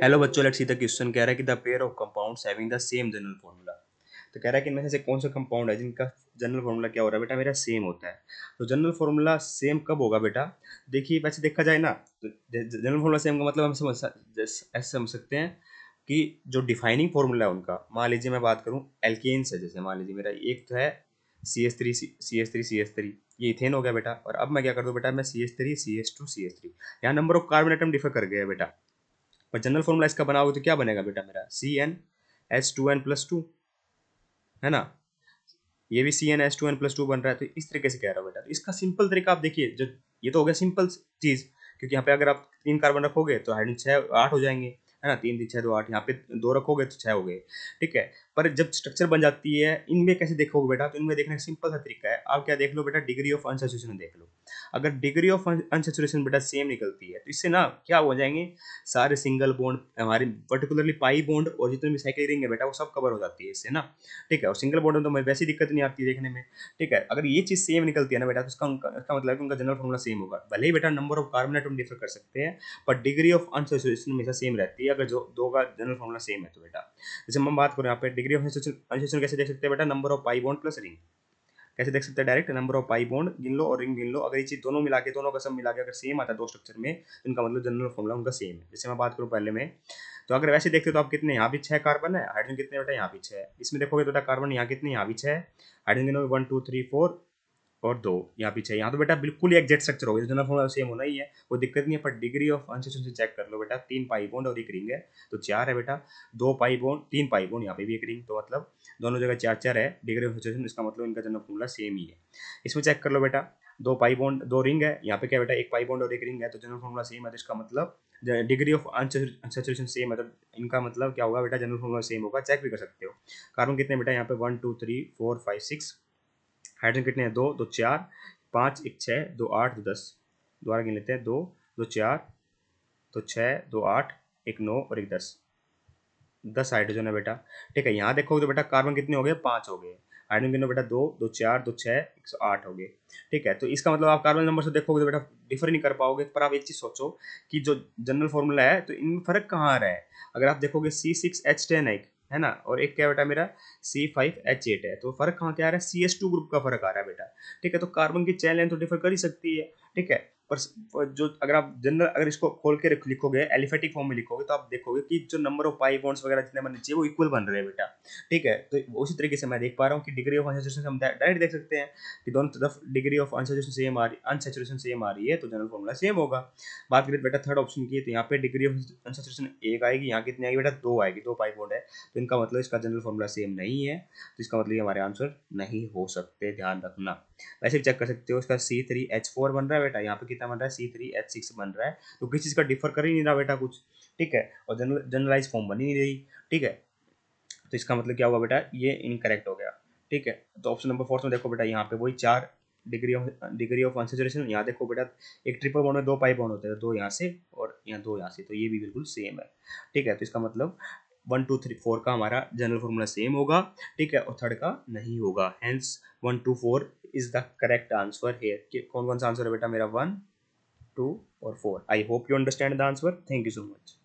Hello बच्चों, let's see the question. कह रहा है कि the pair of compounds having the same general formula. तो कह रहा है कि इनमें से कौन सा कंपाउंड है जिनका जनरल फॉर्मूला क्या हो रहा है बेटा, मेरा सेम होता है। तो जनरल फॉर्मूला सेम कब होगा बेटा? देखिए, वैसे देखा जाए ना तो जनरल फॉर्मूला सेम का मतलब हम ऐसे समझ सकते हैं कि जो डिफाइनिंग फॉर्मूला है उनका, मान लीजिए मैं बात करूं एल्केन्स है, जैसे मान लीजिए मेरा एक तो है CH3 ये इथेन हो गया बेटा। और अब मैं क्या कर दूं बेटा, मैं CH3 CH2 CH3, यहाँ number of carbon atom differ कर गया बेटा। पर जनरल फॉर्मूला इसका बनाओगे तो क्या बनेगा बेटा, मेरा CnH2n+2, है ना। ये भी CnH2n+2 बन रहा है। तो इस तरीके से कह रहा हूँ बेटा। तो इसका सिंपल तरीका आप देखिए, जो ये तो हो गया सिंपल चीज, क्योंकि यहाँ पे अगर आप 3 कार्बन रखोगे तो हाइड्रोजन 6 8 हो जाएंगे, है ना। 3 3 6 2 8, यहाँ पे 2 रखोगे तो 6 हो गए। ठीक है। पर जब स्ट्रक्चर बन जाती है, इनमें कैसे देखोगे बेटा, तो इनमें देखने का सिंपल सा तरीका है। आप क्या देख लो बेटा, डिग्री ऑफ अनसैचुरेशन देख लो। अगर डिग्री ऑफ अनसैचुरेशन बेटा सेम निकलती है तो इससे ना क्या हो जाएंगे, सारे सिंगल बॉन्ड हमारे, पर्टिकुलरली पाई बॉन्ड और जितने भी साइकिल रिंग है बेटा, वो सब कवर हो जाती है इससे ना। ठीक है। और सिंगल बॉन्ड में तो वैसी दिक्कत नहीं आती देखने में। ठीक है। अगर ये चीज सेम निकलती है ना बेटा, तो इसका मतलब है कि उनका जनरल फॉर्मूला सेम होगा। भले ही बेटा number of carbon atom differ कर सकते हैं, पर डिग्री ऑफ अनसैचुरेशन हमेशा सेम रहती है, अगर जो दो का जनरल फॉर्मूला सेम है तो बेटा। जैसे हम बात करें यहाँ पे डिग्री ऑफ अनसैचुरेशन कैसे देख सकते हैं बेटा, number of pi bond plus ring. कैसे देख सकते हैं, direct number of pi bond गिन लो और रिंग गिन लो। अगर ये चीज दोनों मिला के, दोनों का सब मिला के अगर सेम आता है दो स्ट्रक्चर में, तो इनका मतलब जनरल फॉर्मूला उनका सेम है। जैसे मैं बात करूँ पहले में, तो अगर वैसे देखते तो आप कितने, यहाँ भी 6 कार्बन है, हाइड्रोजन कितने बेटा, यहाँ भी 6 है। इसमें देखोगे तो बेटा कार्बन यहाँ कितने, यहाँ भी 6 है। हाइड्रोजन गिनोगे 1 2 3 4 और 2, यहाँ पीछे। यहाँ तो बेटा बिल्कुल ही एग्जैक्ट स्ट्रक्चर होगा, जनरल फॉर्मूला सेम होना ही है, कोई दिक्कत नहीं है। पर डिग्री ऑफ अनसैचुरेशन चेक कर लो बेटा, 3 पाई बॉन्ड और एक रिंग है तो 4 है बेटा। 2 पाई बॉन्ड 3 पाई बॉन्ड, यहाँ पे भी एक रिंग, तो मतलब दोनों जगह 4 4 है डिग्री ऑफ अनसैचुरेशन। इसका मतलब इनका जनरल फॉर्मूला सेम ही है। इसमें चेक कर लो बेटा, 2 पाई बॉन्ड 2 रिंग है, यहाँ पे क्या बेटा 1 पाई बॉन्ड और एक रिंग है, तो जनरल फॉर्मूला सेम है। तो इसका मतलब डिग्री ऑफ अनसैचुरेशन सेम है, तो इनका मतलब क्या होगा बेटा, जनरल फॉर्मूला सेम होगा। चेक भी कर सकते हो। कार्बन कितने बेटा, यहाँ पे 1 2 3 4 5 6। हाइड्रोजन कितने हैं, 2 2 4 5 1 6 2 8 2 10। दोबारा गिन लेते हैं, 2 2 4 2 6 2 8 1 9 और एक 10। 10 हाइड्रोजन है बेटा। ठीक है। यहाँ देखोगे तो बेटा कार्बन कितने हो गए, 5 हो गए। हाइड्रोजन कितने बेटा, 2 2 4 2 6 108 हो गए। ठीक है। तो इसका मतलब आप कार्बन नंबर से देखोगे तो बेटा डिफर नहीं कर पाओगे। पर आप एक चीज सोचो कि जो जनरल फॉर्मूला है, तो इनमें फर्क कहाँ आ रहा है। अगर आप देखोगे C6H10 है ना, और एक क्या बेटा मेरा C5H8 है, तो फर्क कहाँ क्या आ रहा है, CH2 ग्रुप का फर्क आ रहा है बेटा। ठीक है। तो कार्बन की चेन लेंथ तो डिफर कर ही सकती है। ठीक है। पर जो अगर आप जनरल, अगर इसको खोल के लिखोगे, एलिफेटिक फॉर्म में लिखोगे, तो आप देखोगे कि जो नंबर ऑफ पाई बॉन्ड्स वगैरह जितने बनने चाहिए वो इक्वल बन रहे हैं बेटा। ठीक है। तो उसी तरीके से मैं देख पा रहा हूँ कि डिग्री ऑफ अनसैचुरेशन हम डायरेक्ट देख सकते हैं कि दोनों तरफ डिग्री ऑफ अनसैचुरेशन सेम आ रही है, तो जनरल फॉर्मूला सेम होगा। बात करें बेटा थर्ड ऑप्शन की, तो यहाँ पे डिग्री ऑफ अनसैचुरेशन एक आएगी, यहाँ कितनी आएगी बेटा, 2 आएगी। 2 पाई बॉन्ड है, तो इनका मतलब इसका जनरल फॉर्मूला सेम नहीं है। तो इसका मतलब ये हमारे आंसर नहीं हो सकते, ध्यान रखना। वैसे भी चेक कर सकते हो, इसका C3H4 बन रहा है बेटा, यहाँ पे कितना बन रहा है, C3H6 बन रहा है। तो किसी चीज का डिफर कर ही नहीं रहा बेटा कुछ। ठीक है। और जनरलाइज फॉर्म बन ही नहीं रही। ठीक है। तो इसका मतलब क्या हुआ बेटा, ये इनकरेक्ट हो गया। ठीक है। तो ऑप्शन नंबर 4 में देखो बेटा, यहाँ पे वही 4 डिग्री ऑफ अनसैचुरेशन। यहाँ देखो बेटा, एक ट्रिपल बॉन्ड में 2 पाई बॉन्ड होते हैं, 2 यहाँ से और यहाँ 2 यहाँ से, तो ये भी बिल्कुल सेम है। ठीक है। तो इसका मतलब 1 2 3 4 का हमारा जनरल फॉर्मूला सेम होगा। ठीक है। और थर्ड का नहीं होगा। Hence 1 2 4 is the correct answer here. कौन कौन सा आंसर है बेटा मेरा, 1 2 और 4। I hope you understand the answer. Thank you so much.